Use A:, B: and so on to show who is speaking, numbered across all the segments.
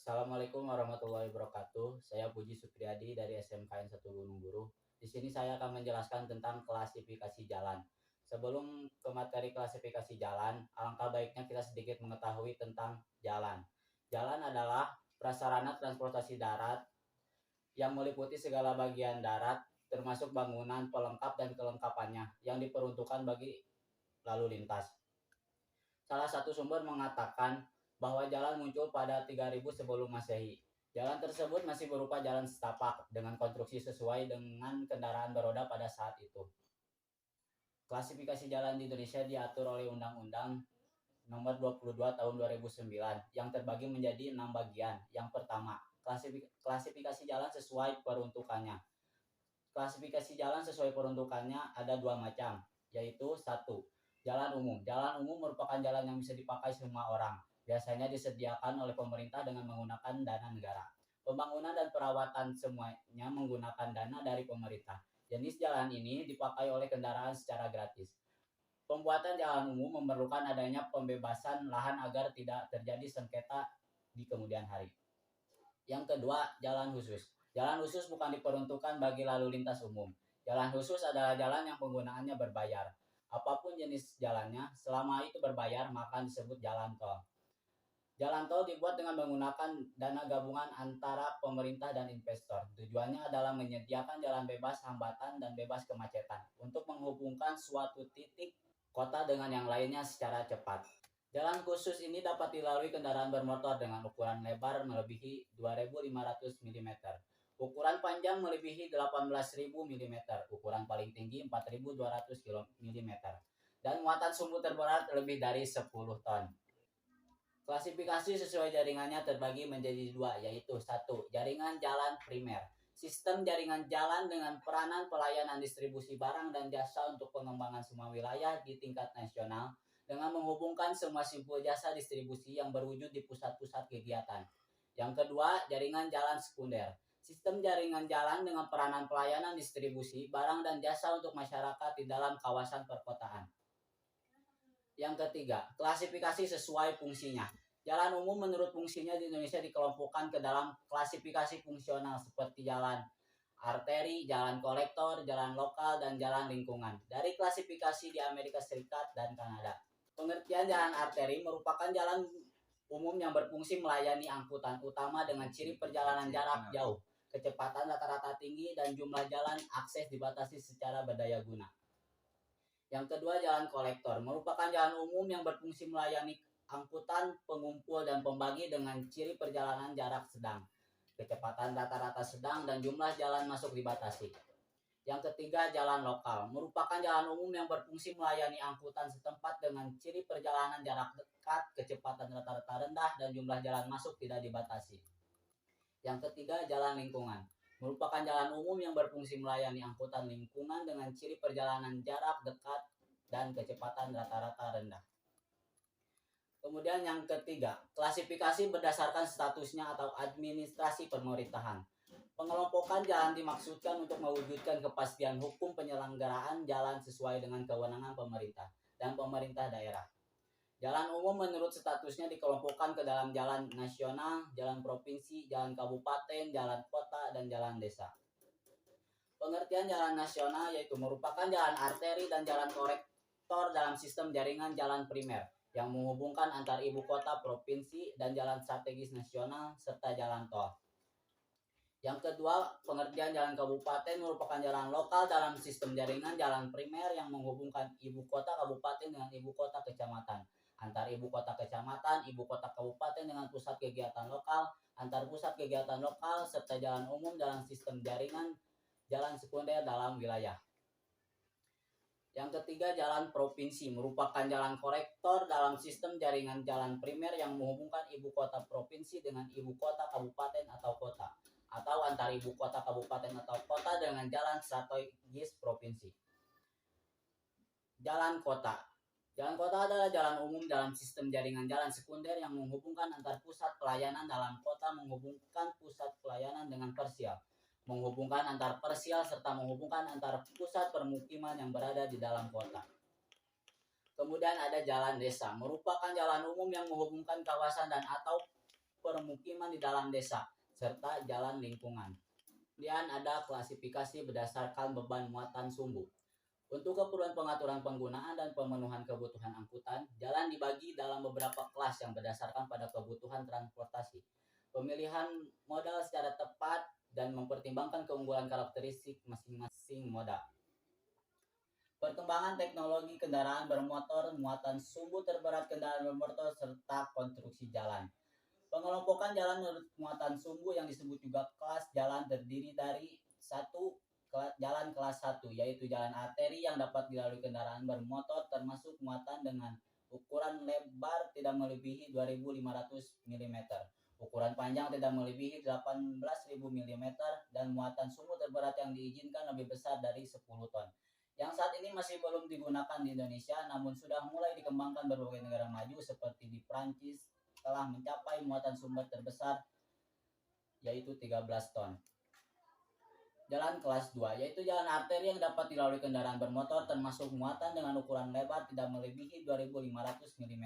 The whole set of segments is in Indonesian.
A: Assalamualaikum warahmatullahi wabarakatuh. Saya Puji Supriyadi dari SMKN 1 Gunung Buruh. Di sini saya akan menjelaskan tentang klasifikasi jalan. Sebelum ke materi klasifikasi jalan, alangkah baiknya kita sedikit mengetahui tentang jalan. Jalan adalah prasarana transportasi darat yang meliputi segala bagian darat, termasuk bangunan, pelengkap, dan kelengkapannya yang diperuntukkan bagi lalu lintas. Salah satu sumber mengatakan bahwa jalan muncul pada 3000 sebelum Masehi. Jalan tersebut masih berupa jalan setapak dengan konstruksi sesuai dengan kendaraan beroda pada saat itu. Klasifikasi jalan di Indonesia diatur oleh Undang-Undang Nomor 22 Tahun 2009 yang terbagi menjadi 6 bagian. Yang pertama, klasifikasi jalan sesuai peruntukannya. Klasifikasi jalan sesuai peruntukannya ada dua macam, yaitu satu, jalan umum. Jalan umum merupakan jalan yang bisa dipakai semua orang. Biasanya disediakan oleh pemerintah dengan menggunakan dana negara. Pembangunan dan perawatan semuanya menggunakan dana dari pemerintah. Jenis jalan ini dipakai oleh kendaraan secara gratis. Pembuatan jalan umum memerlukan adanya pembebasan lahan agar tidak terjadi sengketa di kemudian hari. Yang kedua, jalan khusus. Jalan khusus bukan diperuntukkan bagi lalu lintas umum. Jalan khusus adalah jalan yang penggunaannya berbayar. Apapun jenis jalannya, selama itu berbayar, maka disebut jalan tol. Jalan tol dibuat dengan menggunakan dana gabungan antara pemerintah dan investor. Tujuannya adalah menyediakan jalan bebas hambatan dan bebas kemacetan untuk menghubungkan suatu titik kota dengan yang lainnya secara cepat. Jalan khusus ini dapat dilalui kendaraan bermotor dengan ukuran lebar melebihi 2500 mm, ukuran panjang melebihi 18.000 mm, ukuran paling tinggi 4200 mm, dan muatan sumbu terberat lebih dari 10 ton. Klasifikasi sesuai jaringannya terbagi menjadi dua, yaitu satu, jaringan jalan primer. Sistem jaringan jalan dengan peranan pelayanan distribusi barang dan jasa untuk pengembangan semua wilayah di tingkat nasional dengan menghubungkan semua simpul jasa distribusi yang berwujud di pusat-pusat kegiatan. Yang kedua, jaringan jalan sekunder. Sistem jaringan jalan dengan peranan pelayanan distribusi barang dan jasa untuk masyarakat di dalam kawasan perkotaan. Yang ketiga, klasifikasi sesuai fungsinya. Jalan umum menurut fungsinya di Indonesia dikelompokkan ke dalam klasifikasi fungsional seperti jalan arteri, jalan kolektor, jalan lokal, dan jalan lingkungan. Dari klasifikasi di Amerika Serikat dan Kanada. Pengertian jalan arteri merupakan jalan umum yang berfungsi melayani angkutan utama dengan ciri perjalanan jarak jauh, kecepatan rata-rata tinggi, dan jumlah jalan akses dibatasi secara berdaya guna. Yang kedua, jalan kolektor merupakan jalan umum yang berfungsi melayani angkutan, pengumpul, dan pembagi dengan ciri perjalanan jarak sedang, kecepatan rata-rata sedang, dan jumlah jalan masuk dibatasi. Yang ketiga, jalan lokal merupakan jalan umum yang berfungsi melayani angkutan setempat dengan ciri perjalanan jarak dekat, kecepatan rata-rata rendah, dan jumlah jalan masuk tidak dibatasi. Yang ketiga, jalan lingkungan merupakan jalan umum yang berfungsi melayani angkutan lingkungan dengan ciri perjalanan jarak dekat dan kecepatan rata-rata rendah. Kemudian yang ketiga, klasifikasi berdasarkan statusnya atau administrasi pemerintahan. Pengelompokan jalan dimaksudkan untuk mewujudkan kepastian hukum penyelenggaraan jalan sesuai dengan kewenangan pemerintah dan pemerintah daerah. Jalan umum menurut statusnya dikelompokkan ke dalam jalan nasional, jalan provinsi, jalan kabupaten, jalan kota, dan jalan desa. Pengertian jalan nasional yaitu merupakan jalan arteri dan jalan kolektor dalam sistem jaringan jalan primer yang menghubungkan antar ibu kota provinsi dan jalan strategis nasional serta jalan tol. Yang kedua, pengertian jalan kabupaten merupakan jalan lokal dalam sistem jaringan jalan primer yang menghubungkan ibu kota kabupaten dengan ibu kota kecamatan, antar ibu kota kecamatan, ibu kota kabupaten dengan pusat kegiatan lokal, antar pusat kegiatan lokal, serta jalan umum dalam sistem jaringan jalan sekunder dalam wilayah. Yang ketiga, jalan provinsi merupakan jalan kolektor dalam sistem jaringan jalan primer yang menghubungkan ibu kota provinsi dengan ibu kota kabupaten atau kota, atau antar ibu kota kabupaten atau kota dengan jalan strategis provinsi. Jalan kota. Jalan kota adalah jalan umum dalam sistem jaringan jalan sekunder yang menghubungkan antar pusat pelayanan dalam kota, menghubungkan pusat pelayanan dengan persial, menghubungkan antar persial, serta menghubungkan antar pusat permukiman yang berada di dalam kota. Kemudian ada jalan desa, merupakan jalan umum yang menghubungkan kawasan dan atau permukiman di dalam desa, serta jalan lingkungan. Kemudian ada klasifikasi berdasarkan beban muatan sumbu. Untuk keperluan pengaturan penggunaan dan pemenuhan kebutuhan angkutan, jalan dibagi dalam beberapa kelas yang berdasarkan pada kebutuhan transportasi. Pemilihan modal secara tepat dan mempertimbangkan keunggulan karakteristik masing-masing moda. Perkembangan teknologi kendaraan bermotor, muatan sumbu terberat kendaraan bermotor, serta konstruksi jalan. Pengelompokan jalan menurut muatan sumbu yang disebut juga kelas jalan terdiri dari satu jalan kelas 1, yaitu jalan arteri yang dapat dilalui kendaraan bermotor termasuk muatan dengan ukuran lebar tidak melebihi 2.500 mm, ukuran panjang tidak melebihi 18.000 mm, dan muatan sumbu terberat yang diizinkan lebih besar dari 10 ton. Yang saat ini masih belum digunakan di Indonesia, namun sudah mulai dikembangkan berbagai negara maju seperti di Prancis, telah mencapai muatan sumber terbesar yaitu 13 ton. Jalan kelas 2 yaitu jalan arteri yang dapat dilalui kendaraan bermotor termasuk muatan dengan ukuran lebar tidak melebihi 2.500 mm,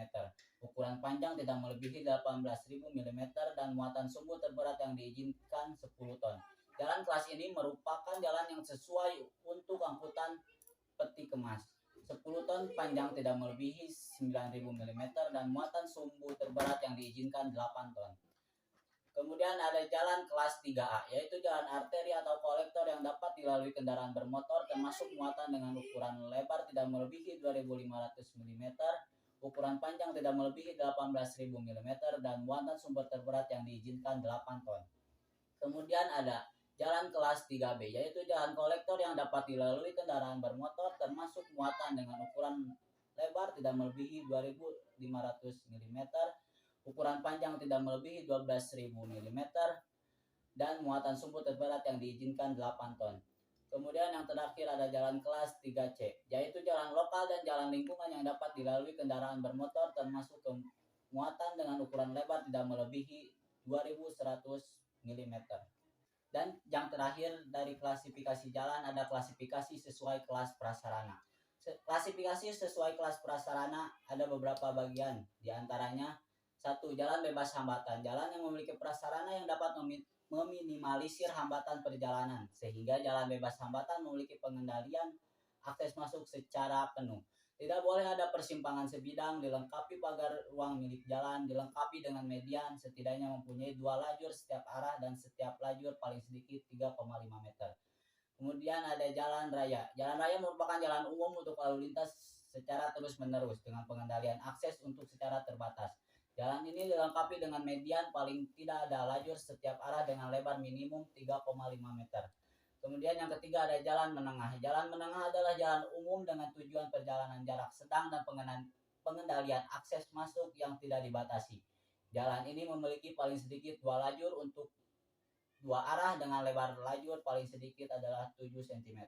A: ukuran panjang tidak melebihi 18.000 mm, dan muatan sumbu terberat yang diizinkan 10 ton. Jalan kelas ini merupakan jalan yang sesuai untuk angkutan peti kemas. 10 ton panjang tidak melebihi 9.000 mm dan muatan sumbu terberat yang diizinkan 8 ton. Kemudian ada jalan kelas 3A, yaitu jalan arteri atau kolektor yang dapat dilalui kendaraan bermotor termasuk muatan dengan ukuran lebar tidak melebihi 2.500 mm, ukuran panjang tidak melebihi 18.000 mm, dan muatan sumber terberat yang diizinkan 8 ton. Kemudian ada jalan kelas 3B, yaitu jalan kolektor yang dapat dilalui kendaraan bermotor termasuk muatan dengan ukuran lebar tidak melebihi 2.500 mm, ukuran panjang tidak melebihi 12.000 mm, dan muatan sumbu terberat yang diizinkan 8 ton. Kemudian yang terakhir ada jalan kelas 3C, yaitu jalan lokal dan jalan lingkungan yang dapat dilalui kendaraan bermotor termasuk muatan dengan ukuran lebar tidak melebihi 2.100 mm. Dan yang terakhir dari klasifikasi jalan ada klasifikasi sesuai kelas prasarana. Klasifikasi sesuai kelas prasarana ada beberapa bagian, diantaranya 1. Jalan bebas hambatan, jalan yang memiliki prasarana yang dapat meminimalisir hambatan perjalanan, sehingga jalan bebas hambatan memiliki pengendalian akses masuk secara penuh. Tidak boleh ada persimpangan sebidang, dilengkapi pagar ruang milik jalan, dilengkapi dengan median, setidaknya mempunyai 2 lajur setiap arah dan setiap lajur paling sedikit 3,5 meter. Kemudian ada jalan raya. Jalan raya merupakan jalan umum untuk lalu lintas secara terus-menerus dengan pengendalian akses untuk secara terbatas. Jalan ini dilengkapi dengan median paling tidak ada lajur setiap arah dengan lebar minimum 3,5 meter. Kemudian yang ketiga ada jalan menengah. Jalan menengah adalah jalan umum dengan tujuan perjalanan jarak sedang dan pengendalian akses masuk yang tidak dibatasi. Jalan ini memiliki paling sedikit 2 lajur untuk 2 arah dengan lebar lajur paling sedikit adalah 7 cm.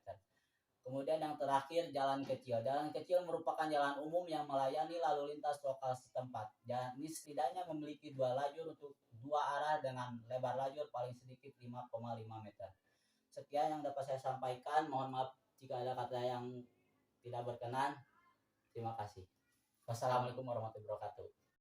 A: Kemudian yang terakhir jalan kecil. Jalan kecil merupakan jalan umum yang melayani lalu lintas lokal setempat. Jalan ini setidaknya memiliki 2 lajur untuk 2 arah dengan lebar lajur paling sedikit 5,5 meter. Sekian yang dapat saya sampaikan. Mohon maaf jika ada kata yang tidak berkenan. Terima kasih. Wassalamualaikum warahmatullahi wabarakatuh.